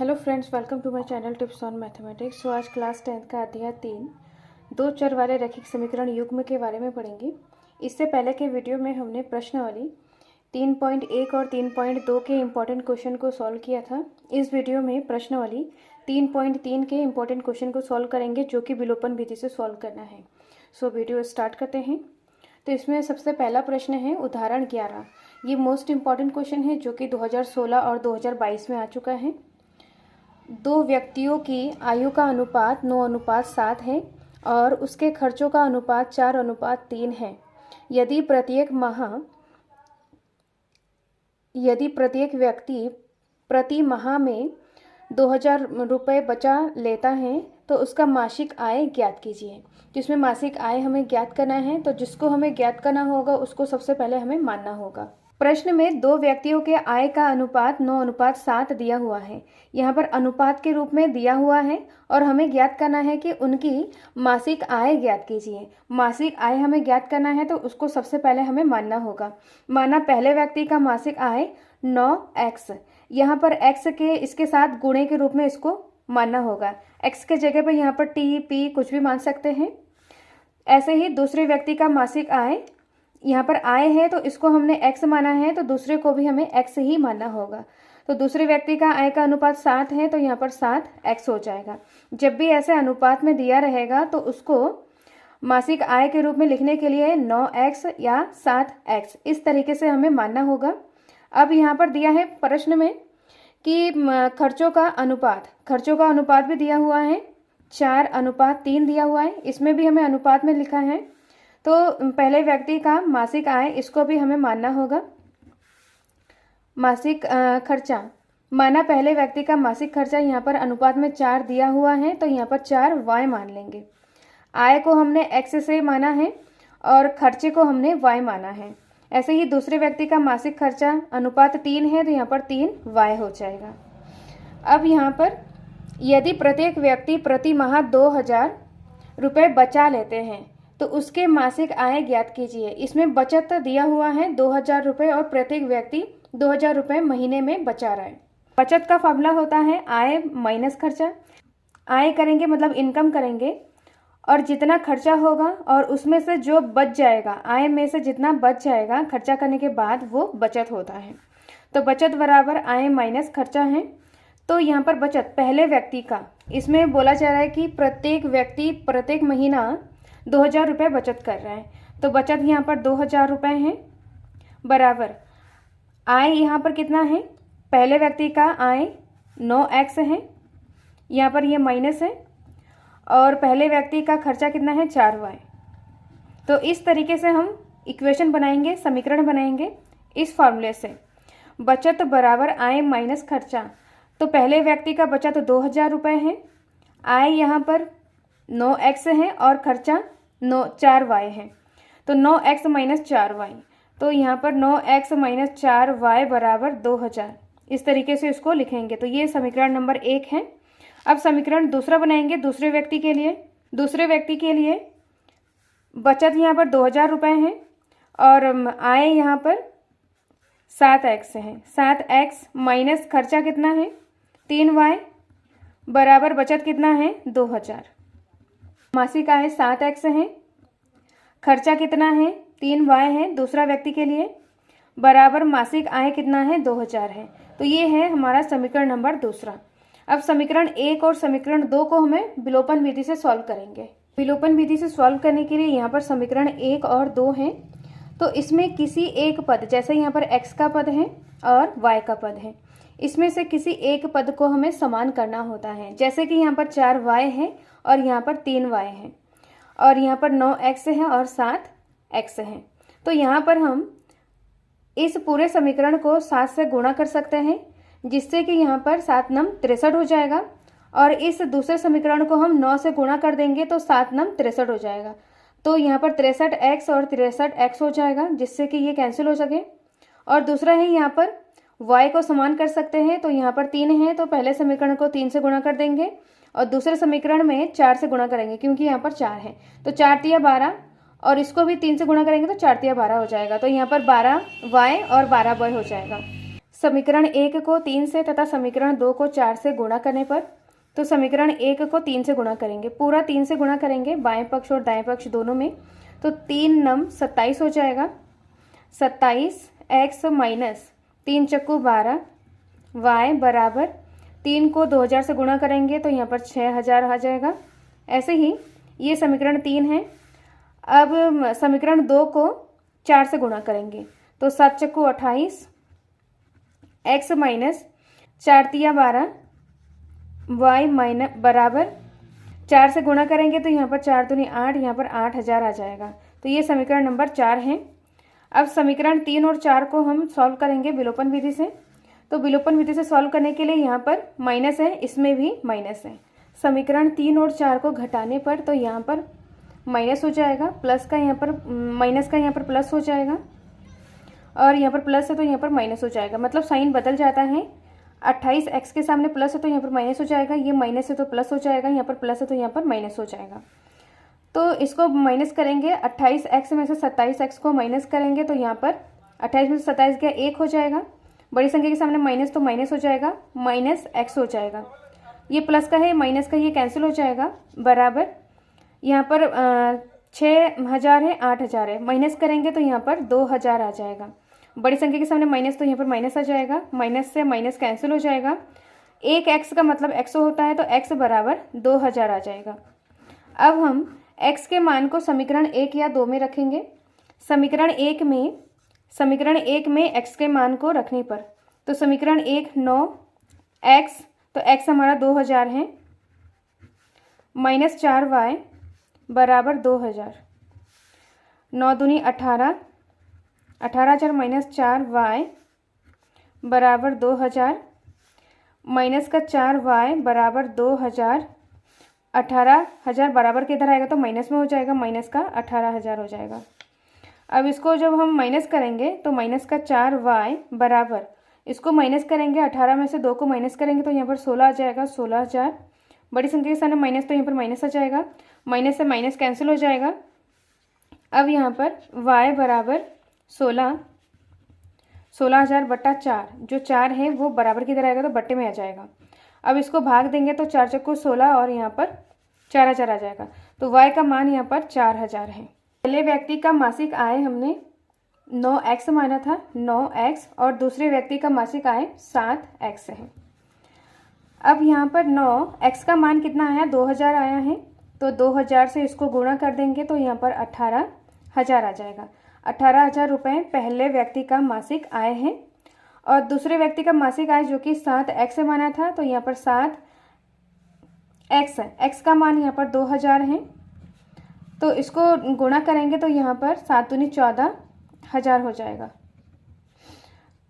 Hello friends, welcome to my channel tips on mathematics. आज class 10 का अध्याय 3 दो चर वाले रैखिक समीकरण युग्म के बारे में पढ़ेंगे। इससे पहले के वीडियो में हमने प्रश्नावली 3.1 और 3.2 के इम्पोर्टेंट क्वेश्चन को सॉल्व किया था। इस वीडियो में प्रश्नावली 3.3 के इम्पोर्टेंट क्वेश्चन को सॉल्व करेंगे, जो कि विलोपन विधि से सॉल्व करना है। सो वीडियो स्टार्ट करते हैं। तो इसमें सबसे पहला प्रश्न है उदाहरण 11। ये मोस्ट इम्पॉर्टेंट क्वेश्चन है, जो कि 2016 और 2022 में आ चुका है। दो व्यक्तियों की आयु का अनुपात 9:7 है और उसके खर्चों का अनुपात 4:3 है। यदि प्रत्येक व्यक्ति प्रति माह में 2000 रुपये बचा लेता है तो उसका मासिक आय ज्ञात कीजिए। जिसमें मासिक आय हमें ज्ञात करना है, तो जिसको हमें ज्ञात करना होगा उसको सबसे पहले हमें मानना होगा। प्रश्न में दो व्यक्तियों के आय का अनुपात 9:7 दिया हुआ है। यहाँ पर अनुपात के रूप में दिया हुआ है और हमें ज्ञात करना है कि उनकी मासिक आय ज्ञात कीजिए। मासिक आय हमें ज्ञात करना है तो उसको सबसे पहले हमें मानना होगा। माना पहले व्यक्ति का मासिक आय 9x, यहाँ पर x के इसके साथ गुणे के रूप में इसको मानना होगा। x के जगह पर यहाँ पर t p कुछ भी मान सकते हैं। ऐसे ही दूसरे व्यक्ति का मासिक आय, यहाँ पर आय है तो इसको हमने x माना है, तो दूसरे को भी हमें x ही मानना होगा। तो दूसरे व्यक्ति का आय का अनुपात 7 है, तो यहाँ पर 7x हो जाएगा। जब भी ऐसे अनुपात में दिया रहेगा तो उसको मासिक आय के रूप में लिखने के लिए 9x या 7x इस तरीके से हमें मानना होगा। अब यहाँ पर दिया है प्रश्न में कि खर्चों का अनुपात भी दिया हुआ है, 4:3 दिया हुआ है। इसमें भी हमें अनुपात में लिखा है, तो पहले व्यक्ति का मासिक आय इसको भी हमें मानना होगा। मासिक खर्चा, माना पहले व्यक्ति का मासिक खर्चा यहाँ पर अनुपात में 4 दिया हुआ है, तो यहाँ पर 4y मान लेंगे। आय को हमने x से माना है और खर्चे को हमने y माना है। ऐसे ही दूसरे व्यक्ति का मासिक खर्चा अनुपात 3 है, तो यहाँ पर 3y हो जाएगा। अब यहाँ पर यदि प्रत्येक व्यक्ति प्रति माह 2000 रुपये बचा लेते हैं तो उसके मासिक आय ज्ञात कीजिए। इसमें बचत दिया हुआ है 2000 रुपये और प्रत्येक व्यक्ति 2000 रुपये महीने में बचा रहा है। बचत का फॉर्मूला होता है आय माइनस खर्चा। आय करेंगे मतलब इनकम करेंगे, और जितना खर्चा होगा और उसमें से जो बच जाएगा, आय में से जितना बच जाएगा खर्चा करने के बाद, वो बचत होता है। तो बचत बराबर आय माइनस खर्चा है। तो यहाँ पर बचत पहले व्यक्ति का, इसमें बोला जा रहा है कि प्रत्येक व्यक्ति प्रत्येक महीना 2000 रुपये बचत कर रहा है, तो बचत यहाँ पर 2000 रुपये है बराबर आय यहाँ पर कितना है, पहले व्यक्ति का आय 9x है, यहाँ पर ये माइनस है, और पहले व्यक्ति का खर्चा कितना है 4y। तो इस तरीके से हम इक्वेशन बनाएंगे, समीकरण बनाएंगे इस फॉर्मूले से। बचत बराबर आय माइनस खर्चा, तो पहले व्यक्ति का बचत 2000 रुपये है, आय यहाँ पर 9x है और खर्चा 4y है, तो 9x माइनस 4y। तो यहाँ पर 9x माइनस 4y बराबर 2000, इस तरीके से इसको लिखेंगे। तो ये समीकरण नंबर 1 है। अब समीकरण दूसरा बनाएंगे दूसरे व्यक्ति के लिए। दूसरे व्यक्ति के लिए बचत यहाँ पर 2000 रुपये है और आय यहाँ पर 7x है। 7x माइनस खर्चा कितना है 3y बराबर बचत कितना है 2000। मासिक आय 7x है, खर्चा कितना है 3y है दूसरा व्यक्ति के लिए, बराबर मासिक आय कितना है 2000 है। तो ये है हमारा समीकरण नंबर दूसरा। अब समीकरण 1 और समीकरण 2 को हमें विलोपन विधि से सॉल्व करेंगे। विलोपन विधि से सॉल्व करने के लिए यहाँ पर समीकरण 1 और 2 हैं, तो इसमें किसी एक पद, जैसे यहाँ पर x का पद है और y का पद है, इसमें से किसी एक पद को हमें समान करना होता है। जैसे कि यहाँ पर 4y है और यहाँ पर 3y है, और यहाँ पर 9x है और 7x है। तो यहाँ पर हम इस पूरे समीकरण को 7 से गुणा कर सकते हैं, जिससे कि यहाँ पर 7 नम 63 हो जाएगा, और इस दूसरे समीकरण को हम 9 से गुणा कर देंगे तो 7 नम 63 हो जाएगा। तो यहाँ पर 63x और 63x हो जाएगा, जिससे कि ये कैंसिल हो सके। और दूसरा है यहाँ पर y को समान कर सकते हैं, तो यहाँ पर 3 है, तो पहले समीकरण को 3 से गुणा कर देंगे और दूसरे समीकरण में 4 से गुणा करेंगे, क्योंकि यहाँ पर 4 है। तो 4 तिया 12, और इसको भी 3 से गुणा करेंगे तो 4 तिया 12 हो जाएगा। तो यहाँ पर 12y और 12y हो जाएगा। समीकरण 1 को 3 से तथा समीकरण 2 को 4 से गुणा करने पर, तो समीकरण 1 को 3 से गुणा करेंगे, पूरा 3 से गुणा करेंगे बाएं पक्ष और दाएं पक्ष दोनों में, तो 3 नम 27 हो जाएगा। 27 x माइनस 3 चक्कू 12 y बराबर 3 को 2000 से गुणा करेंगे तो यहाँ पर 6000 आ जाएगा। ऐसे ही ये समीकरण 3 है। अब समीकरण 2 को 4 से गुणा करेंगे तो 7 चक्कू 28 x माइनस 4 तिया 12 y माइनस बराबर 4 से गुणा करेंगे तो यहाँ पर 4 दूनी 8, यहाँ पर 8000 आ जाएगा। तो ये समीकरण नंबर 4 है। अब समीकरण 3 और 4 को हम सॉल्व करेंगे विलोपन विधि से। तो विलोपन विधि से सॉल्व करने के लिए यहाँ पर माइनस है, इसमें भी माइनस है। समीकरण 3 और 4 को घटाने पर तो यहाँ पर माइनस हो जाएगा, प्लस का यहाँ पर माइनस का यहाँ पर प्लस हो जाएगा, और यहाँ पर प्लस है तो यहाँ पर माइनस हो जाएगा, मतलब साइन बदल जाता है। 28x के सामने प्लस है तो यहाँ पर माइनस हो जाएगा, ये माइनस है तो प्लस हो जाएगा, यहाँ पर प्लस है तो यहाँ पर माइनस हो जाएगा। तो इसको माइनस करेंगे, 28x में से 27x को माइनस करेंगे तो यहाँ पर 28 में से 27 गया 1 हो जाएगा, बड़ी संख्या के सामने माइनस तो माइनस हो जाएगा, माइनस x हो जाएगा। ये प्लस का है, माइनस का, ये कैंसिल हो जाएगा, बराबर यहाँ पर 6000 है 8000 है, माइनस करेंगे तो यहाँ पर 2000 आ जाएगा। बड़ी संख्या के सामने माइनस तो यहाँ पर माइनस आ जाएगा, माइनस से माइनस कैंसिल हो जाएगा। एक x का मतलब 100 होता है तो x बराबर 2000 आ जाएगा। अब हम x के मान को समीकरण 1 या 2 में रखेंगे। समीकरण 1 में x के मान को रखने पर तो समीकरण 1 9x, तो x हमारा 2000 है, माइनस 4y बराबर 2000, 9 दूनी 18, 18000 माइनस 4y बराबर 2000, माइनस का 4y बराबर 2000, 18000 बराबर के इधर आएगा तो माइनस में हो जाएगा, माइनस का 18000 हो जाएगा। अब इसको जब हम माइनस करेंगे तो माइनस का 4y बराबर, इसको माइनस करेंगे 18 में से 2 को माइनस करेंगे तो यहाँ पर 16 आ जाएगा, 16000, बड़ी संख्या के सामने माइनस तो यहाँ पर माइनस आ जाएगा, माइनस से माइनस कैंसिल हो जाएगा। अब यहाँ पर y बराबर 16000 बट्टा 4, जो 4 है वो बराबर की तरह आएगा तो बट्टे में आ जाएगा। अब इसको भाग देंगे तो 4 चक्कू 16 और यहाँ पर 4000 आ जाएगा, तो y का मान यहाँ पर 4000 है। पहले व्यक्ति का मासिक आय हमने 9x माना था, 9x, और दूसरे व्यक्ति का मासिक आय 7x है। अब यहाँ पर 9x का मान कितना आया, 2000 आया है, तो 2000 से इसको गुणा कर देंगे तो यहाँ पर 18000 आ जाएगा। 18000 रुपये पहले व्यक्ति का मासिक आय है, और दूसरे व्यक्ति का मासिक आय जो कि 7x से माना था तो यहाँ पर 7x, x का मान यहाँ पर 2000 है, तो इसको गुणा करेंगे तो यहाँ पर 7 दूनी 14000 हो जाएगा।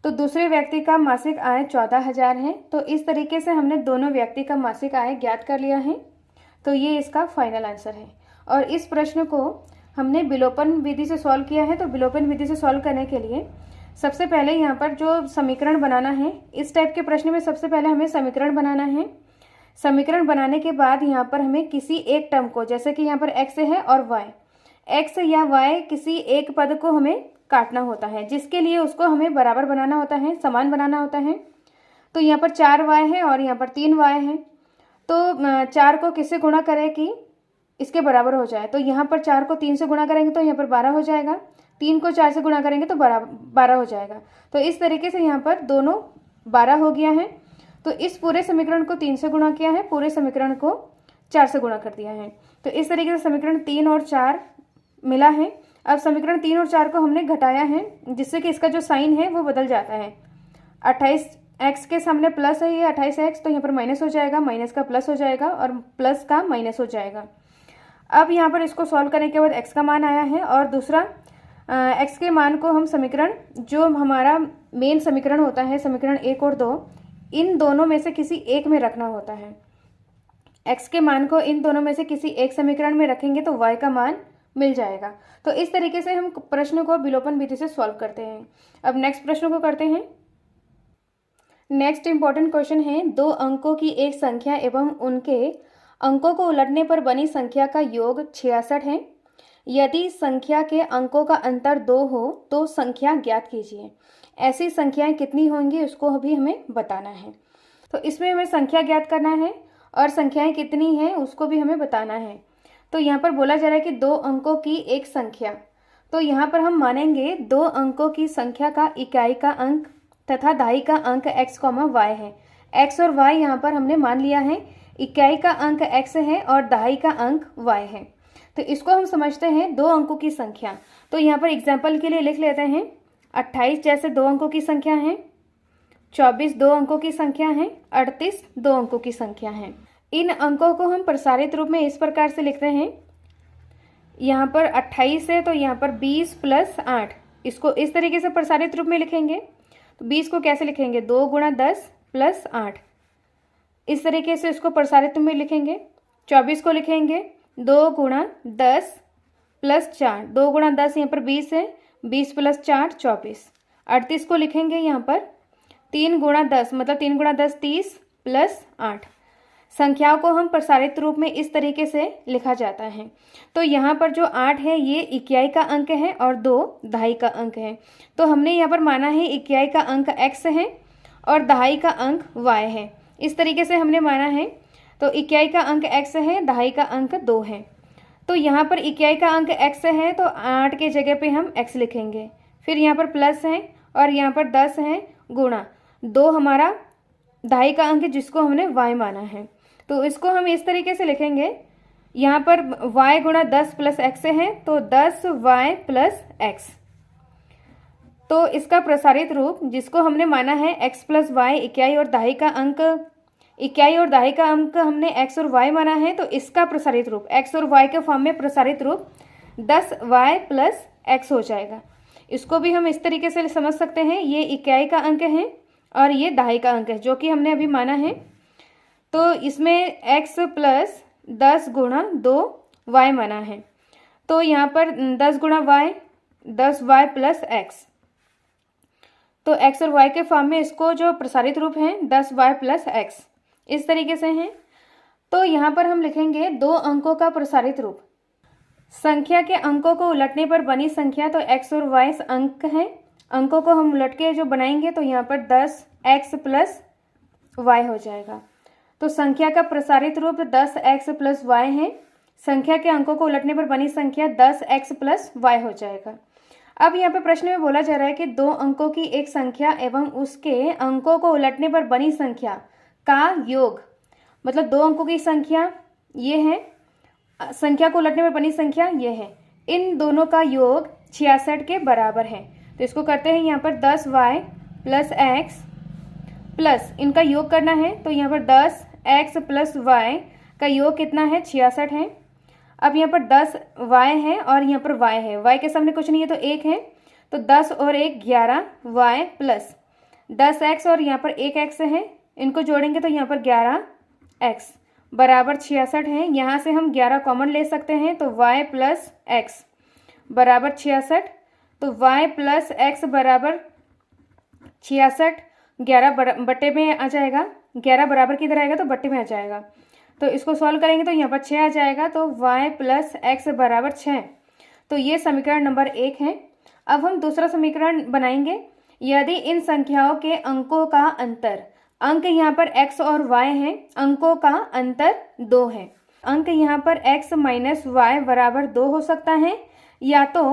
तो दूसरे व्यक्ति का मासिक आय 14000 है। तो इस तरीके से हमने दोनों व्यक्ति का मासिक आय ज्ञात कर लिया है। तो ये इसका फाइनल आंसर है। और इस प्रश्न को हमने विलोपन विधि से सॉल्व किया है। तो विलोपन विधि से सॉल्व करने के लिए सबसे पहले यहाँ पर जो समीकरण बनाना है, इस टाइप के प्रश्न में सबसे पहले हमें समीकरण बनाना है। समीकरण बनाने के बाद यहाँ पर हमें किसी एक टर्म को, जैसे कि यहाँ पर x है और y, x या y किसी एक पद को हमें काटना होता है, जिसके लिए उसको हमें बराबर बनाना होता है, समान बनाना होता है। तो यहाँ पर 4y है और यहाँ पर 3y है, तो 4 को किससे गुणा करें कि इसके बराबर हो जाए। तो यहाँ पर 4 को 3 से गुणा करेंगे तो यहाँ पर 12 हो जाएगा, 3 को 4 से गुणा करेंगे तो 12 हो जाएगा। तो इस तरीके से यहाँ पर दोनों 12 हो गया है। तो इस पूरे समीकरण को 3 से गुणा किया है, पूरे समीकरण को 4 से गुणा कर दिया है। तो इस तरीके से समीकरण 3 और 4 मिला है। अब समीकरण 3 और 4 को हमने घटाया है, जिससे कि इसका जो साइन है वो बदल जाता है। 28x के सामने प्लस है, ये 28x, तो यहाँ पर माइनस हो जाएगा, माइनस का प्लस हो जाएगा और प्लस का माइनस हो जाएगा। अब यहाँ पर इसको सॉल्व करने के बाद x का मान आया है, और दूसरा x के मान को हम समीकरण, जो हमारा मेन समीकरण होता है, समीकरण 1 और 2, इन दोनों में से किसी एक में रखना होता है। x के मान को इन दोनों में से किसी एक समीकरण में रखेंगे तो y का मान मिल जाएगा। तो इस तरीके से हम प्रश्न को विलोपन विधि से सॉल्व करते हैं। अब नेक्स्ट प्रश्न को करते हैं। नेक्स्ट इंपॉर्टेंट क्वेश्चन है, 2 अंकों की एक संख्या एवं उनके अंकों को उलटने पर बनी संख्या का योग 66 है। यदि संख्या के अंकों का अंतर 2 हो तो संख्या ज्ञात कीजिए। ऐसी संख्याएं कितनी होंगी उसको भी हमें बताना है। तो इसमें हमें संख्या ज्ञात करना है और संख्याएं कितनी हैं उसको भी हमें बताना है। तो यहाँ पर बोला जा रहा है कि 2 अंकों की एक संख्या, तो यहाँ पर हम मानेंगे 2 अंकों की संख्या का इकाई का अंक तथा दहाई का अंक x, y है। x और y यहाँ पर हमने मान लिया है, इकाई का अंक x है और दहाई का अंक y है। तो इसको हम समझते हैं 2 अंकों की संख्या। तो यहाँ पर एग्जाम्पल के लिए लिख लेते हैं 28 जैसे 2 अंकों की संख्या है, 24 2 अंकों की संख्या है, 38 2 अंकों की संख्या है। इन अंकों को हम प्रसारित रूप में इस प्रकार से लिखते हैं, यहाँ पर 28 है तो यहाँ पर 20 + 8, इसको इस तरीके से प्रसारित रूप में लिखेंगे। तो 20 को कैसे लिखेंगे, 2 × 10 + 8, इस तरीके से इसको प्रसारित रूप में लिखेंगे। 24 को लिखेंगे 2 × 10 + 4, 2 × 10 यहाँ पर 20 है, 20 + 4 24। 38 को लिखेंगे यहाँ पर 3 × 10 मतलब 3 × 10 30 + 8। संख्याओं को हम प्रसारित रूप में इस तरीके से लिखा जाता है। तो यहाँ पर जो 8 है ये इकाई का अंक है और 2 दहाई का अंक है। तो हमने यहाँ पर माना है इकाई का अंक x है और दहाई का अंक y है, इस तरीके से हमने माना है। तो इकाई का अंक x है, दहाई का अंक 2 है। तो यहाँ पर इकाई का अंक x है तो 8 के जगह पे हम x लिखेंगे, फिर यहाँ पर प्लस है और यहाँ पर 10 है गुणा 2 हमारा दहाई का अंक जिसको हमने y माना है। तो इसको हम इस तरीके से लिखेंगे, यहाँ पर y × 10 + x है तो 10y + x। तो इसका प्रसारित रूप जिसको हमने माना है x + y, इकाई और दहाई का अंक, इकाई और दहाई का अंक हमने x और y माना है, तो इसका प्रसारित रूप x और y के फॉर्म में प्रसारित रूप 10y + x हो जाएगा। इसको भी हम इस तरीके से समझ सकते हैं, ये इकाई का अंक है और ये दहाई का अंक है जो कि हमने अभी माना है। तो इसमें x + 10 × 2y माना है, तो यहाँ पर 10 × y 10y + x। तो x और y के फॉर्म में इसको जो प्रसारित रूप है 10y + x इस तरीके से हैं। तो यहाँ पर हम लिखेंगे 2 अंकों का प्रसारित रूप। संख्या के अंकों को उलटने पर बनी संख्या, तो x और y अंक हैं, अंकों को हम उलट के जो बनाएंगे तो यहाँ पर 10x + y हो जाएगा। तो संख्या का प्रसारित रूप 10x + y है, संख्या के अंकों को उलटने पर बनी संख्या 10x + y हो जाएगा। अब यहाँ पे प्रश्न में बोला जा रहा है कि 2 अंकों की एक संख्या एवं उसके अंकों को उलटने पर बनी संख्या का योग, मतलब 2 अंकों की संख्या ये है, संख्या को उलटने पर बनी संख्या ये है, इन दोनों का योग 66 के बराबर है। तो इसको करते हैं, यहाँ पर 10y + x प्लस इनका योग करना है, तो यहाँ पर 10x + y का योग कितना है, 66 है। अब यहाँ पर 10y है और यहाँ पर y है, y के सामने कुछ नहीं है तो 1 है, तो 10 और 1 11y प्लस 10x और यहाँ पर 1x है, इनको जोड़ेंगे तो यहाँ पर 11x बराबर 66 है। यहाँ से हम 11 कॉमन ले सकते हैं, तो y + x बराबर 66, तो y + x बराबर 66, 11 बट्टे में आ जाएगा, 11 बराबर किधर आएगा तो बट्टे में आ जाएगा। तो इसको सॉल्व करेंगे तो यहाँ पर 6 आ जाएगा, तो y + x बराबर 6। तो ये समीकरण नंबर 1 है। अब हम दूसरा समीकरण बनाएंगे, यदि इन संख्याओं के अंकों का अंतर, अंक यहाँ पर x और y है, अंकों का अंतर 2 है, अंक यहाँ पर x - y बराबर 2 हो सकता है या तो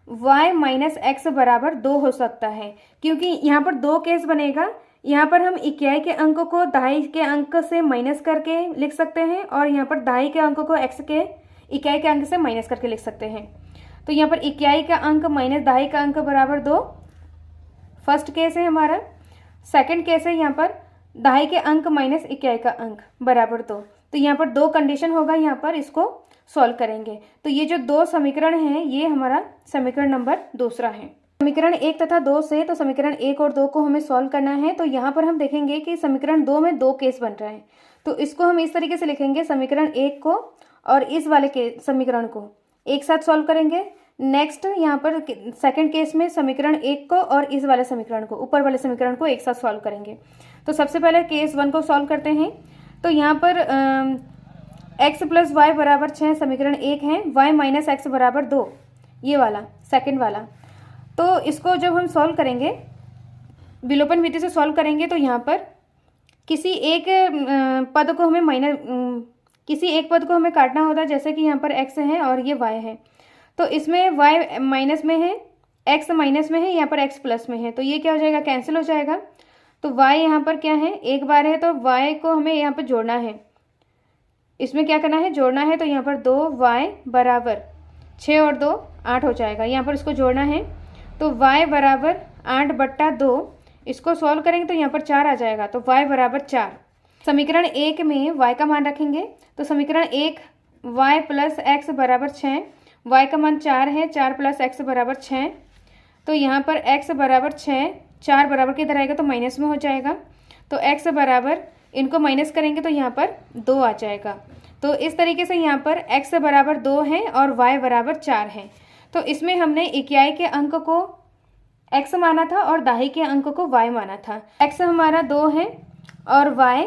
y - x बराबर 2 हो सकता है, क्योंकि यहाँ पर 2 केस बनेगा। यहाँ पर हम इकाई के अंकों को दहाई के अंक से माइनस करके लिख सकते हैं और यहाँ पर दहाई के अंकों को x के इकाई के अंक से माइनस करके लिख सकते हैं। तो यहाँ पर इकाई का अंक - दहाई का अंक बराबर 2 फर्स्ट केस है हमारा। सेकंड केस है यहाँ पर दहाई के अंक माइनस इकाई का अंक बराबर 2। तो यहाँ पर 2 कंडीशन होगा, यहाँ पर इसको सॉल्व करेंगे। तो ये जो 2 समीकरण हैं ये हमारा समीकरण नंबर दूसरा है। समीकरण 1 तथा 2 से, तो समीकरण 1 और 2 को हमें सॉल्व करना है। तो यहाँ पर हम देखेंगे कि समीकरण 2 में 2 केस बन रहे हैं, तो इसको हम इस तरीके से लिखेंगे, समीकरण 1 को और इस वाले के समीकरण को एक साथ सॉल्व करेंगे। नेक्स्ट यहाँ पर सेकंड केस में समीकरण 1 को और इस वाले समीकरण को, ऊपर वाले समीकरण को एक साथ सॉल्व करेंगे। तो सबसे पहले केस 1 को सॉल्व करते हैं। तो यहाँ पर x + y बराबर 6 समीकरण 1 है, y - x बराबर 2 ये वाला सेकंड वाला। तो इसको जब हम सॉल्व करेंगे विलोपन विधि से सॉल्व करेंगे तो यहाँ पर किसी एक पद को हमें किसी एक पद को हमें काटना होता है, जैसे कि यहाँ पर x है और ये y है। तो इसमें y माइनस में है, x माइनस में है, यहाँ पर x प्लस में है, तो ये क्या हो जाएगा, कैंसिल हो जाएगा। तो y यहाँ पर क्या है, एक बार है, तो y को हमें यहाँ पर जोड़ना है, इसमें क्या करना है, जोड़ना है। तो यहाँ पर 2y बराबर 6 और 2 8 हो जाएगा, यहाँ पर इसको जोड़ना है। तो y बराबर 8/2, इसको सॉल्व करेंगे तो यहाँ पर 4 आ जाएगा, तो y बराबर 4। समीकरण 1 में y का मान रखेंगे, तो समीकरण 1 y प्लस x बराबर 6, y का मान 4 है, 4 प्लस x बराबर 6। तो यहाँ पर x बराबर 6, 4 बराबर किधर आएगा, तो माइनस में हो जाएगा। तो x बराबर, इनको माइनस करेंगे तो यहाँ पर 2 आ जाएगा। तो इस तरीके से यहाँ पर x बराबर 2 है और y बराबर 4 है। तो इसमें हमने इकाई के अंक को x माना था और दाहिने के अंक को y माना था। x हमारा 2 है और y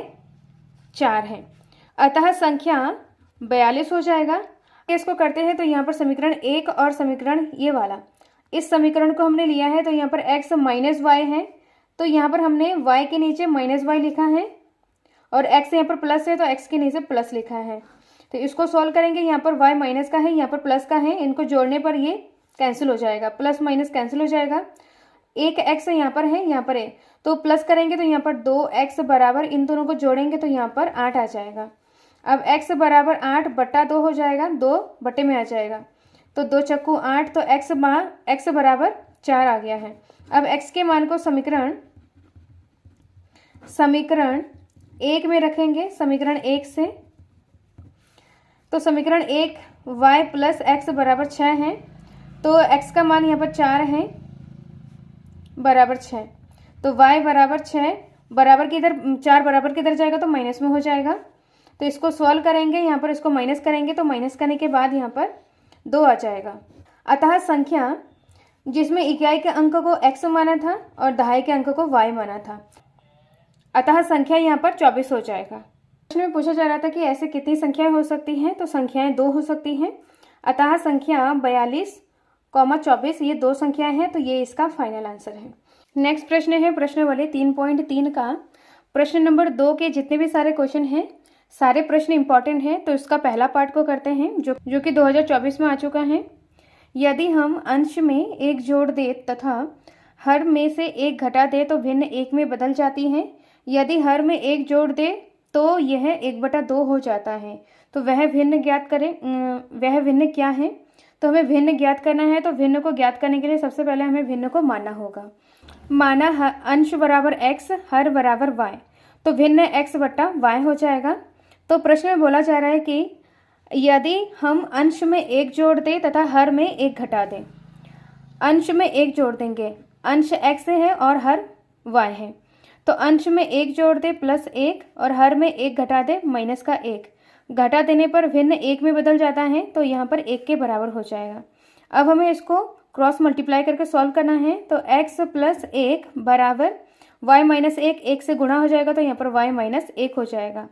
4 है, अतः संख्या 42 हो जाएगा। इसको करते हैं तो यहाँ पर समीकरण 1 और समीकरण ये वाला, इस समीकरण को हमने लिया है, तो यहाँ पर x माइनस वाई है, तो यहाँ पर हमने y के नीचे माइनस वाई लिखा है और x यहाँ पर प्लस है, तो x के नीचे प्लस लिखा है। तो इसको सॉल्व करेंगे, यहाँ पर y माइनस का है, यहाँ पर प्लस का है, इनको जोड़ने पर ये कैंसिल हो जाएगा, प्लस माइनस कैंसिल हो जाएगा। एक x यहाँ पर है, यहाँ पर है, तो प्लस करेंगे तो यहाँ पर 2x बराबर, इन दोनों को जोड़ेंगे तो यहाँ पर 8 आ जाएगा। अब x बराबर 8/2 हो जाएगा, 2 बटे में आ जाएगा, तो 2 चक्कू 8, तो x बराबर 4 आ गया है। अब x के मान को समीकरण 1 में रखेंगे, समीकरण 1 से, तो समीकरण 1 y प्लस x बराबर 6 है, तो x का मान यहाँ पर 4 है बराबर 6, तो y बराबर 6 बराबर किधर, 4 बराबर किधर जाएगा, तो माइनस में हो जाएगा। तो इसको सॉल्व करेंगे, यहाँ पर इसको माइनस करेंगे, तो माइनस करने के बाद यहाँ पर 2 आ जाएगा। अतः संख्या जिसमें इकाई के अंक को x माना था और दहाई के अंक को y माना था, अतः संख्या यहाँ पर 24 हो जाएगा। प्रश्न में पूछा जा रहा था कि ऐसे कितनी संख्याएं हो सकती हैं, तो संख्याएं 2 हो सकती हैं, अतः संख्या 42, 24 ये 2 संख्याएं हैं, तो ये इसका फाइनल आंसर है। नेक्स्ट प्रश्न है प्रश्न वाले 3.3 का। प्रश्न नंबर 2 के जितने भी सारे क्वेश्चन हैं, सारे प्रश्न इंपॉर्टेंट हैं, तो इसका पहला पार्ट को करते हैं जो कि 2024 में आ चुका है। यदि हम अंश में 1 जोड़ दे तथा हर में से 1 घटा दे तो भिन्न 1 में बदल जाती है। यदि हर में 1 जोड़ दे तो यह 1/2 हो जाता है। तो वह भिन्न ज्ञात करें, वह भिन्न क्या है। तो हमें भिन्न ज्ञात करना है, तो भिन्न को ज्ञात करने के लिए सबसे पहले हमें भिन्न को मानना होगा। माना अंश बराबर x, हर बराबर y, तो भिन्न x/y हो जाएगा। तो प्रश्न में बोला जा रहा है कि यदि हम अंश में 1 जोड़ दें तथा हर में 1 घटा दें। अंश में 1 जोड़ देंगे, अंश x है और हर y है, तो अंश में 1 जोड़ दे +1 और हर में 1 घटा दे -1। घटा देने पर भिन्न 1 में बदल जाता है, तो यहाँ पर 1 के बराबर हो जाएगा। अब हमें इसको क्रॉस मल्टीप्लाई करके सॉल्व करना है, तो x + 1 बराबर y - 1, 1 से गुणा हो जाएगा, तो यहाँ पर y - 1 हो जाएगा।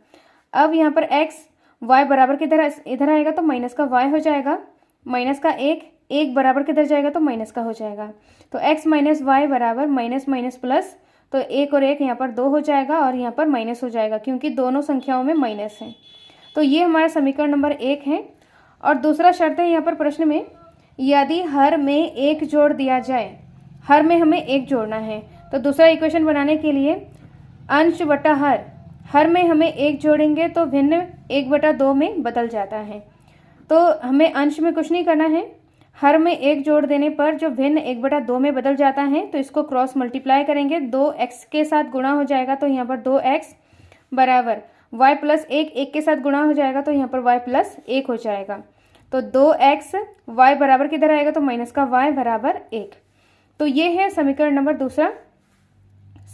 अब यहाँ पर x y बराबर किधर इधर आएगा, तो माइनस का y हो जाएगा, माइनस का 1 बराबर किधर जाएगा, तो माइनस का हो जाएगा। तो x - y बराबर माइनस प्लस, तो 1 और 1 यहाँ पर 2 हो जाएगा और यहाँ पर माइनस हो जाएगा, क्योंकि दोनों संख्याओं में माइनस है। तो ये हमारा समीकरण नंबर 1 है। और दूसरा शर्त है यहाँ पर प्रश्न में, यदि हर में 1 जोड़ दिया जाए, हर में हमें 1 जोड़ना है, तो दूसरा इक्वेशन बनाने के लिए अंश बटा हर में हमें 1 जोड़ेंगे तो भिन्न 1/2 में बदल जाता है। तो हमें अंश में कुछ नहीं करना है, हर में 1 जोड़ देने पर जो भिन्न 1/2 में बदल जाता है, तो इसको क्रॉस मल्टीप्लाई करेंगे, 2x के साथ गुणा हो जाएगा, तो यहाँ पर 2x बराबर y + 1 के साथ गुणा हो जाएगा, तो यहाँ पर y + 1 हो जाएगा। तो 2x y बराबर किधर आएगा, तो माइनस का y बराबर 1। तो ये है समीकरण नंबर दूसरा।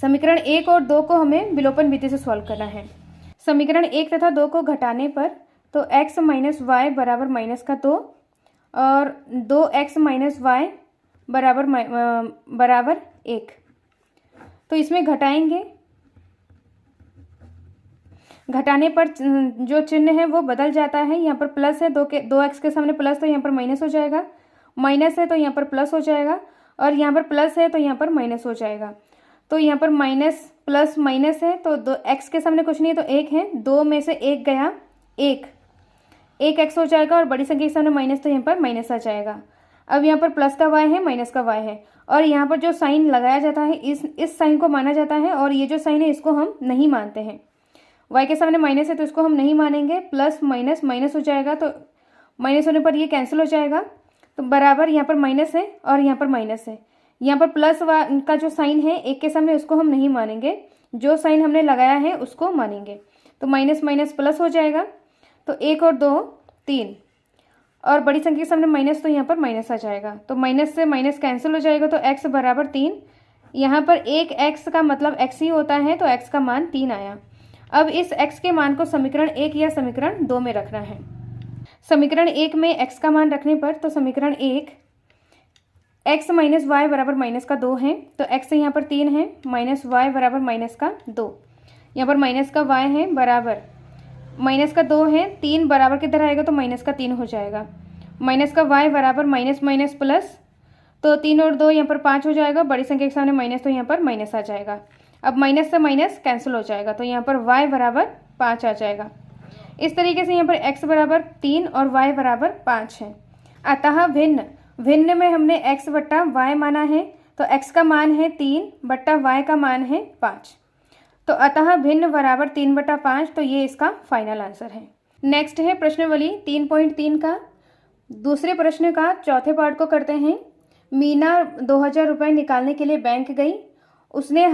समीकरण 1 और 2 को हमें विलोपन विधि से सॉल्व करना है। समीकरण 1 तथा 2 को घटाने पर तो x - y बराबर -2 और 2x - y बराबर 1। तो इसमें घटाएंगे, घटाने पर जो चिन्ह है वो बदल जाता है। यहाँ पर प्लस है, 2x के सामने प्लस, तो यहाँ पर माइनस हो जाएगा, माइनस है तो यहाँ पर प्लस हो जाएगा, और यहाँ पर प्लस है तो यहाँ पर माइनस हो जाएगा। तो यहाँ पर माइनस प्लस माइनस है, तो दो एक्स के सामने कुछ नहीं है तो एक है, दो में से एक गया, एक एक्स हो जाएगा और बड़ी संख्या के सामने माइनस, तो यहाँ पर माइनस आ जाएगा। अब यहाँ पर प्लस का वाई है, माइनस का वाई है, और यहाँ पर जो साइन लगाया जाता है इस साइन को माना जाता है, और ये जो साइन है इसको हम नहीं मानते हैं। वाई के सामने माइनस है तो इसको हम नहीं मानेंगे। प्लस माइनस माइनस हो जाएगा, तो माइनस होने पर ये कैंसिल हो जाएगा, तो बराबर यहाँ पर माइनस है और यहाँ पर माइनस है। यहाँ पर प्लस का जो साइन है एक के सामने उसको हम नहीं मानेंगे, जो साइन हमने लगाया है उसको मानेंगे। तो माइनस माइनस प्लस हो जाएगा, तो एक और दो तीन, और बड़ी संख्या के सामने माइनस, तो यहाँ पर माइनस आ जाएगा, तो माइनस से माइनस कैंसिल हो जाएगा, तो x बराबर 3। यहाँ पर एक x का मतलब x ही होता है, तो x का मान 3 आया। अब इस x के मान को समीकरण 1 या समीकरण 2 में रखना है। समीकरण 1 में x का मान रखने पर, तो समीकरण 1 x माइनस वाई बराबर माइनस का 2 है, तो x यहाँ पर 3 है, माइनस वाई बराबर माइनस का 2, यहाँ पर माइनस का y है बराबर माइनस का 2 है, 3 बराबर किधर आएगा तो माइनस का 3 हो जाएगा, माइनस का y बराबर माइनस माइनस प्लस, तो 3 और 2 यहाँ पर 5 हो जाएगा, बड़ी संख्या के सामने माइनस, तो यहाँ पर माइनस आ जाएगा। अब माइनस से माइनस कैंसिल हो जाएगा, तो यहाँ पर y बराबर 5 आ जाएगा। इस तरीके से यहाँ पर x बराबर 3 और y बराबर 5 है। अतः भिन्न में हमने x बट्टा y माना है, तो x का मान है 3 बट्टा y का मान है 5, तो अतः भिन्न बराबर 3/5, तो ये इसका फाइनल आंसर है। नेक्स्ट है प्रश्नावली 3.3 का। दूसरे प्रश्न का चौथे पार्ट को करते हैं। मीना 2000 रुपये निकालने के लिए बैंक गई। उसने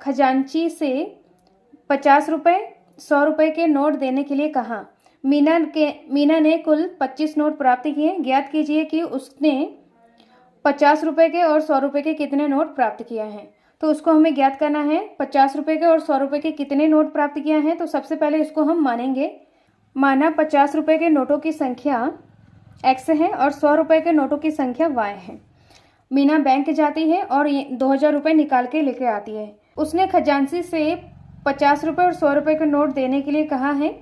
खजांची से 50 रुपये 100 रुपये के नोट देने के लिए कहा। मीना ने कुल 25 नोट प्राप्त किए। ज्ञात कीजिए कि उसने 50 रुपये के और 100 रुपये के कितने नोट प्राप्त किया है। तो उसको हमें ज्ञात करना है 50 रुपये के और 100 रुपये के कितने नोट प्राप्त किया है। तो सबसे पहले इसको हम मानेंगे। माना 50 रुपये के नोटों की संख्या x है और 100 रुपये के नोटों की संख्या y है। मीना बैंक जाती है और 2000 रुपये निकाल के लेके आती है। उसने खजांची से 50 रुपये और 100 रुपये के नोट देने के लिए कहा है।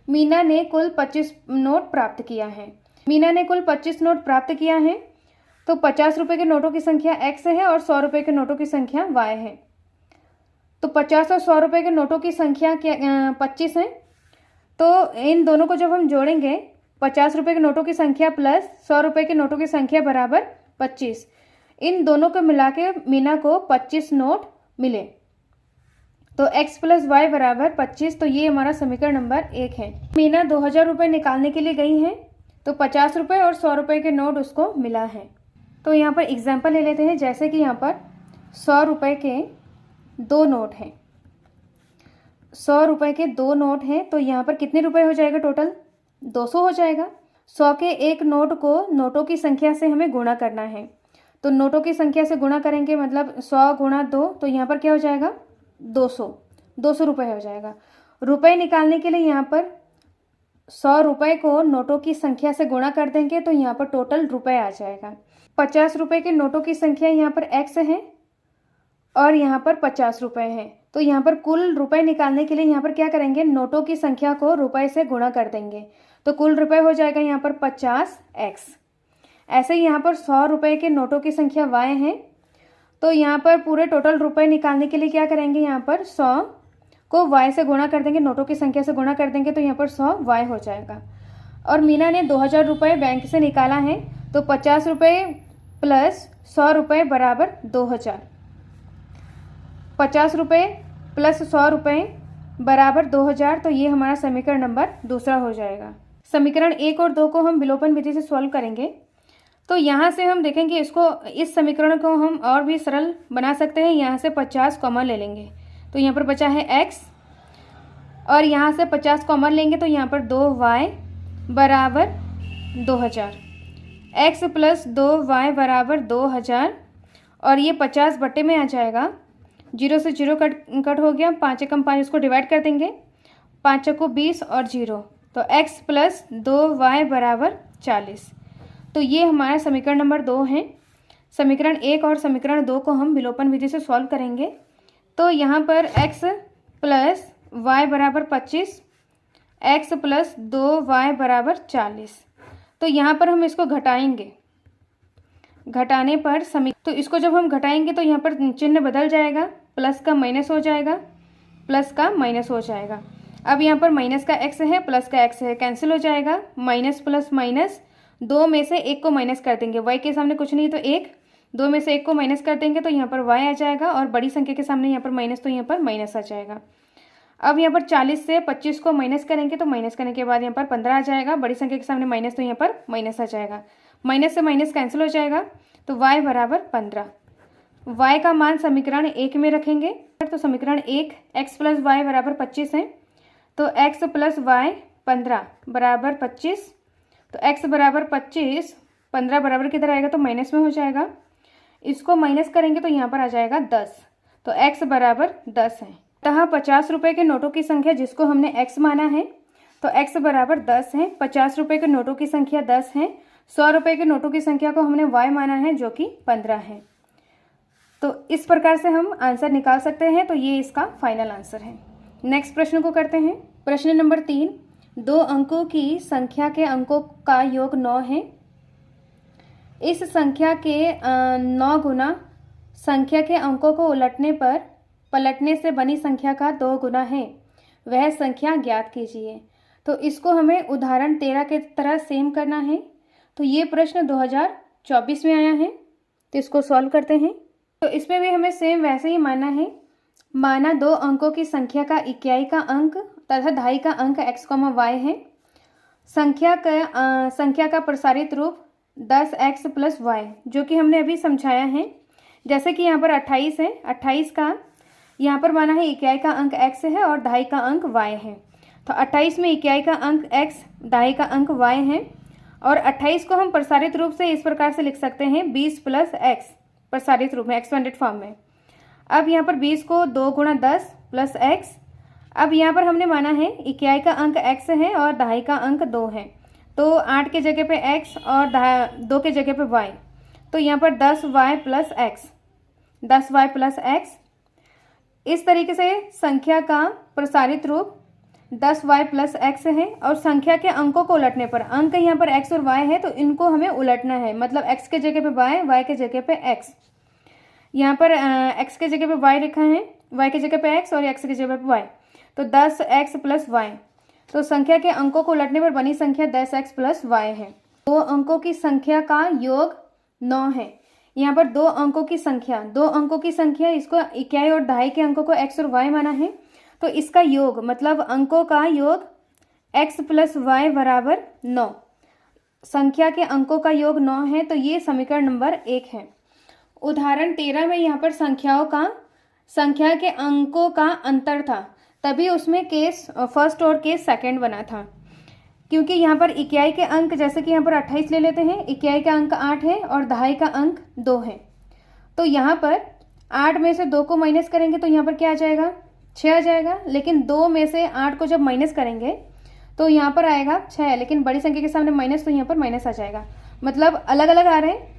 मीना ने कुल 25 नोट प्राप्त किया है। मीना ने कुल 25 नोट प्राप्त किया है, तो 50 रुपये के नोटों की संख्या x है और 100 रुपये के नोटों की संख्या y है। तो 50 और 100 रुपये के नोटों की संख्या क्या 25 है, तो इन दोनों को जब हम जोड़ेंगे 50 रुपये के नोटों की संख्या प्लस 100 रुपये के नोटों की संख्या बराबर 25, इन दोनों को मिला के मीना को 25 नोट मिले। तो x प्लस वाई बराबर 25, तो ये हमारा समीकरण नंबर 1 है। मीना 2000 रुपये निकालने के लिए गई है, तो 50 रुपये और 100 रुपये के नोट उसको मिला है। तो यहाँ पर एग्जाम्पल ले लेते हैं। जैसे कि यहाँ पर 100 रुपये के 2 नोट हैं। 100 रुपये के 2 नोट हैं, तो यहाँ पर कितने रुपए हो जाएगा टोटल 200 हो जाएगा। 100 के एक नोट को नोटों की संख्या से हमें गुणा करना है। तो नोटों की संख्या से गुणा करेंगे, मतलब 100 गुणा 2, तो यहाँ पर क्या हो जाएगा 200 रुपये हो जाएगा। रुपए निकालने के लिए यहाँ पर 100 रुपये को नोटों की संख्या से गुणा कर देंगे, तो यहाँ पर टोटल रुपए आ जाएगा। 50 रुपये के नोटों की संख्या यहाँ पर x है और यहाँ पर 50 रुपये है। तो यहाँ पर कुल रुपए निकालने के लिए यहाँ पर क्या करेंगे, नोटों की संख्या को रुपए से गुणा कर देंगे, तो कुल रुपए हो जाएगा यहाँ पर 50x। ऐसे ही यहाँ पर 100 रुपये के नोटों की संख्या y है, तो यहाँ पर पूरे टोटल रुपए निकालने के लिए क्या करेंगे, यहाँ पर 100 को y से गुणा कर देंगे, नोटों की संख्या से गुणा कर देंगे, तो यहाँ पर 100y हो जाएगा। और मीना ने 2000 रुपये बैंक से निकाला है, तो 50 रुपये प्लस 100 रुपये बराबर 2000। 50 रुपये प्लस 100 रुपये बराबर 2000, तो ये हमारा समीकरण नंबर दूसरा हो जाएगा। समीकरण 1 और 2 को हम विलोपन विधि से सॉल्व करेंगे। तो यहाँ से हम देखेंगे इस समीकरण को हम और भी सरल बना सकते हैं। यहाँ से 50 कॉमन ले लेंगे, तो यहाँ पर बचा है x, और यहाँ से 50 कॉमन लेंगे, तो यहाँ पर 2y बराबर 2000। x प्लस 2y बराबर 2000, और ये 50 बट्टे में आ जाएगा। 0 से 0 कट हो गया, 5 एकम 5, इसको डिवाइड कर देंगे, 5 चौको 20 और 0, तो x प्लस 2y बराबर 40। तो ये हमारा समीकरण नंबर 2 है। समीकरण 1 और समीकरण 2 को हम विलोपन विधि से सॉल्व करेंगे। तो यहाँ पर x प्लस y बराबर 25, x प्लस 2y बराबर 40। तो यहाँ पर हम इसको घटाएंगे, घटाने पर तो इसको जब हम घटाएंगे तो यहाँ पर चिन्ह बदल जाएगा। प्लस का माइनस हो जाएगा, प्लस का माइनस हो जाएगा। अब यहाँ पर माइनस का x है, प्लस का x है, कैंसिल हो जाएगा। माइनस प्लस माइनस, दो में से एक को माइनस कर देंगे, y के सामने कुछ नहीं तो एक, दो में से एक को माइनस कर देंगे तो यहाँ पर y आ जाएगा, और बड़ी संख्या के सामने यहाँ पर माइनस तो यहाँ पर माइनस आ जाएगा। अब यहाँ पर 40 से 25 को माइनस करेंगे तो माइनस करने के बाद यहाँ पर 15 आ जाएगा, बड़ी संख्या के सामने माइनस तो यहाँ पर माइनस आ जाएगा, माइनस से माइनस कैंसिल हो जाएगा, तो y बराबर 15। y का मान समीकरण 1 में रखेंगे, तो समीकरण 1 x प्लस वाई बराबर 25 है, तो x प्लस वाई 15 बराबर 25, तो x बराबर 25, 15 बराबर किधर आएगा तो माइनस में हो जाएगा, इसको माइनस करेंगे तो यहाँ पर आ जाएगा 10, तो x बराबर 10 है। अतः 50 रुपये के नोटों की संख्या जिसको हमने x माना है तो x बराबर 10 है। 50 रुपये के नोटों की संख्या 10 है। 100 रुपये के नोटों की संख्या को हमने y माना है जो कि 15 है। तो इस प्रकार से हम आंसर निकाल सकते हैं, तो ये इसका फाइनल आंसर है। नेक्स्ट प्रश्न को करते हैं। प्रश्न नंबर 3, 2 अंकों की संख्या के अंकों का योग 9 है। इस संख्या के 9 गुना संख्या के अंकों को पलटने से बनी संख्या का 2 गुना है, वह संख्या ज्ञात कीजिए। तो इसको हमें उदाहरण 13 के तरह सेम करना है। तो ये प्रश्न 2024 में आया है, तो इसको सॉल्व करते हैं। तो इसमें भी हमें सेम वैसे ही मानना है। माना 2 अंकों की संख्या का इकाई का अंक तथा दहाई का अंक x, y है। संख्या का प्रसारित रूप 10x प्लस y, जो कि हमने अभी समझाया है। जैसे कि यहाँ पर 28 है, 28 का यहाँ पर माना है इकाई का अंक x है और दहाई का अंक y है। तो 28 में इकाई का अंक x, दहाई का अंक y है, और 28 को हम प्रसारित रूप से इस प्रकार से लिख सकते हैं 20 प्लस x, प्रसारित रूप में एक्सपेंडेड फॉर्म में। अब यहाँ पर 20 को 2 गुणा 10 प्लस x। अब यहाँ पर हमने माना है इकाई का अंक x है और दहाई का अंक 2 है, तो 8 के जगह पे x और 2 के जगह पे y, तो यहाँ पर 10y plus x, 10y plus x। इस तरीके से संख्या का प्रसारित रूप 10y प्लस x है, और संख्या के अंकों को उलटने पर, अंक यहाँ पर x और y है तो इनको हमें उलटना है, मतलब x के जगह पे y, y के जगह पे x। यहाँ पर x के जगह पे y लिखा है, y के जगह पे x और x के जगह पे y, तो 10x प्लस y। तो संख्या के अंकों को उलटने पर बनी संख्या 10x प्लस y है। 2 अंकों की संख्या का योग 9 है। यहाँ पर 2 अंकों की संख्या, इसको इकाई और दहाई के अंकों को x और y माना है, तो इसका योग मतलब अंकों का योग x प्लस वाई बराबर 9। संख्या के अंकों का योग 9 है, तो ये समीकरण नंबर 1 है। उदाहरण 13 में यहाँ पर संख्या के अंकों का अंतर था, तभी उसमें केस फर्स्ट और केस सेकंड बना था। क्योंकि यहाँ पर इकाई के अंक, जैसे कि यहाँ पर 28 ले लेते हैं, इकाई का अंक 8 है और दहाई का अंक 2 है, तो यहाँ पर 8 में से 2 को माइनस करेंगे तो यहाँ पर क्या आ जाएगा, 6 आ जाएगा। लेकिन 2 में से 8 को जब माइनस करेंगे तो यहाँ पर आएगा 6, लेकिन बड़ी संख्या के सामने माइनस, तो यहाँ पर माइनस आ जाएगा। मतलब अलग अलग आ रहे हैं,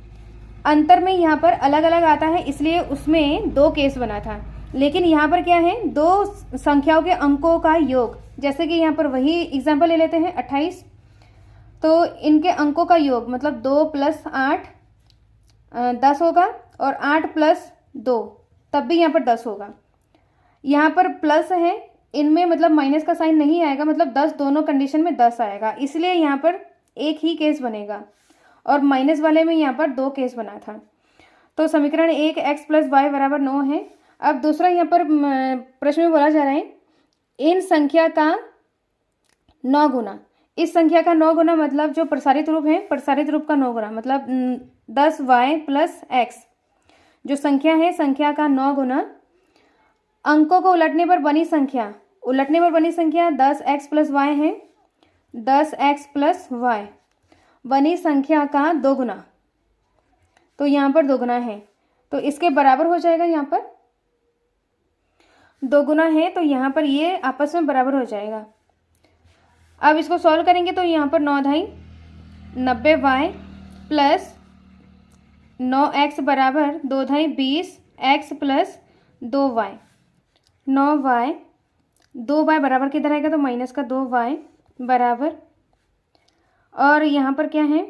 अंतर में यहाँ पर अलग अलग आता है, इसलिए उसमें 2 केस बना था। लेकिन यहाँ पर क्या है, 2 संख्याओं के अंकों का योग, जैसे कि यहाँ पर वही एग्जाम्पल ले लेते हैं 28, तो इनके अंकों का योग मतलब 2 प्लस 8 10 होगा, और 8 प्लस 2 तब भी यहाँ पर 10 होगा। यहाँ पर प्लस है, इनमें मतलब माइनस का साइन नहीं आएगा, मतलब 10 दोनों कंडीशन में 10 आएगा, इसलिए यहाँ पर एक ही केस बनेगा, और माइनस वाले में यहाँ पर 2 केस बना था। तो समीकरण 1 x प्लस वाई बराबर 9 है। अब दूसरा यहाँ पर प्रश्न में बोला जा रहा है इन संख्या का 9 गुना, इस संख्या का 9 गुना मतलब जो प्रसारित रूप है, प्रसारित रूप का 9 गुना मतलब 10y प्लस x, जो संख्या है संख्या का 9 गुना अंकों को उलटने पर बनी संख्या, 10x प्लस y है, 10x प्लस y बनी संख्या का 2 गुना, तो यहाँ पर 2 गुना है, तो इसके बराबर हो जाएगा। यहाँ पर 2 गुना है, तो यहाँ पर ये आपस में बराबर हो जाएगा। अब इसको सॉल्व करेंगे तो यहाँ पर 9 धाई 90y प्लस 9x बराबर 2 धाई 20x plus 2y, 9y 2y बराबर किधर आएगा तो माइनस का 2y बराबर, और यहाँ पर क्या है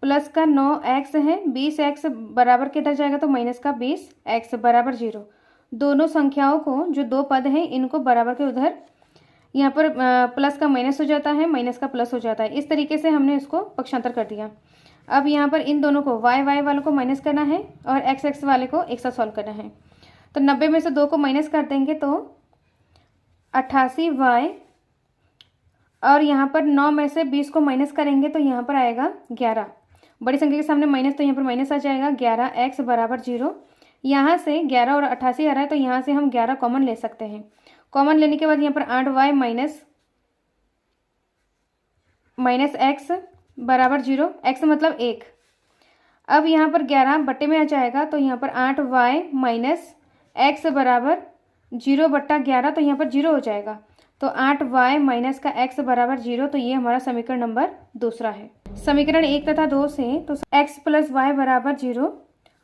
प्लस का 9x है, 20x बराबर किधर जाएगा तो माइनस का 20x बराबर 0, दोनों संख्याओं को, जो दो पद हैं, इनको बराबर के उधर यहाँ पर प्लस का माइनस हो जाता है, माइनस का प्लस हो जाता है। इस तरीके से हमने इसको पक्षांतर कर दिया। अब यहाँ पर इन दोनों को y y वालों को माइनस करना है और x x वाले को एक साथ सॉल्व करना है। तो 90 में से 2 को माइनस कर देंगे तो 88y, और यहाँ पर 9 में से 20 को माइनस करेंगे तो यहाँ पर आएगा 11। बड़ी संख्या के सामने माइनस, तो यहाँ पर माइनस आ जाएगा। 11x बराबर 0। यहाँ से 11 और 88 आ रहा है तो यहाँ से हम 11 कॉमन ले सकते हैं। कॉमन लेने के बाद यहाँ पर 8y माइनस x बराबर 0, x मतलब 1। अब यहाँ पर 11 बट्टे में आ जाएगा तो यहाँ पर 8y माइनस x बराबर 0 बट्टा 11, तो यहाँ पर 0 हो जाएगा। तो 8y माइनस का x बराबर 0, तो ये हमारा समीकरण नंबर दूसरा है। समीकरण 1 तथा 2 से तो x प्लस y बराबर 0,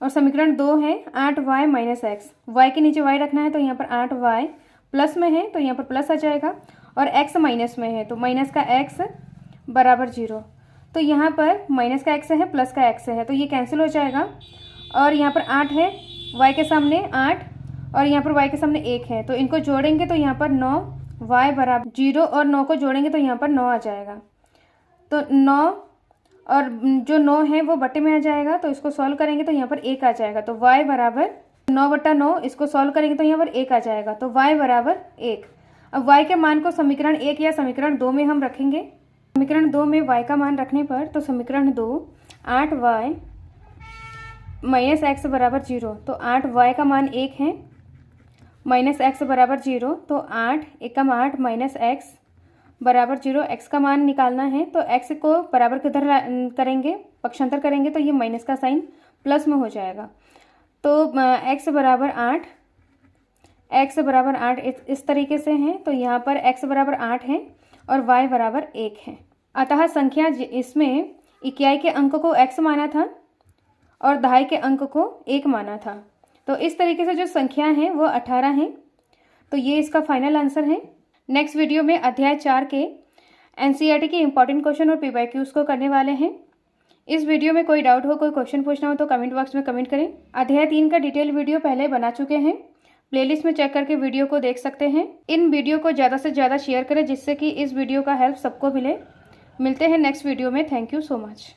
और समीकरण 2 है 8y माइनस x। y के नीचे y रखना है तो यहाँ पर 8y प्लस में है तो यहाँ पर प्लस आ जाएगा, और x माइनस में है तो माइनस का x बराबर 0। तो यहाँ पर माइनस का x है, प्लस का x है, तो ये कैंसिल हो जाएगा। और यहाँ पर 8 है, y के सामने 8, और यहाँ पर y के सामने 1 है, तो इनको जोड़ेंगे तो यहाँ पर 9, y बराबर 0, और 9 को जोड़ेंगे तो यहाँ पर 9 आ जाएगा। तो 9 और जो 9 है वो बट्टे में आ जाएगा, तो इसको सॉल्व करेंगे तो यहाँ पर 1 आ जाएगा। तो y बराबर 9 बट्टा 9, इसको सॉल्व करेंगे तो यहाँ पर 1 आ जाएगा। तो y बराबर 1। अब y के मान को समीकरण 1 या समीकरण 2 में हम रखेंगे। समीकरण 2 में y का मान रखने पर तो समीकरण 2 8y माइनस x बराबर 0, तो 8y का मान 1 है, माइनस x बराबर 0, तो 8 एकम 8 माइनस x बराबर 0। x का मान निकालना है तो x को बराबर के उधर करेंगे, पक्षांतर करेंगे तो ये माइनस का साइन प्लस में हो जाएगा। तो x बराबर 8 इस तरीके से है, तो यहाँ पर x बराबर 8 है और y बराबर 1 है। अतः संख्या इसमें इकाई के अंक को x माना था और दहाई के अंक को 1 माना था। तो इस तरीके से जो संख्या है वो 18 है। तो ये इसका फाइनल आंसर है। नेक्स्ट वीडियो में अध्याय 4 के एनसीईआरटी के इंपॉर्टेंट क्वेश्चन और पीवाईक्यूज को करने वाले हैं। इस वीडियो में कोई डाउट हो, कोई क्वेश्चन पूछना हो तो कमेंट बॉक्स में कमेंट करें। अध्याय 3 का डिटेल वीडियो पहले बना चुके हैं, प्लेलिस्ट में चेक करके वीडियो को देख सकते हैं। इन वीडियो को ज़्यादा से ज़्यादा शेयर करें जिससे कि इस वीडियो का हेल्प सबको मिले। मिलते हैं नेक्स्ट वीडियो में। Thank you so much.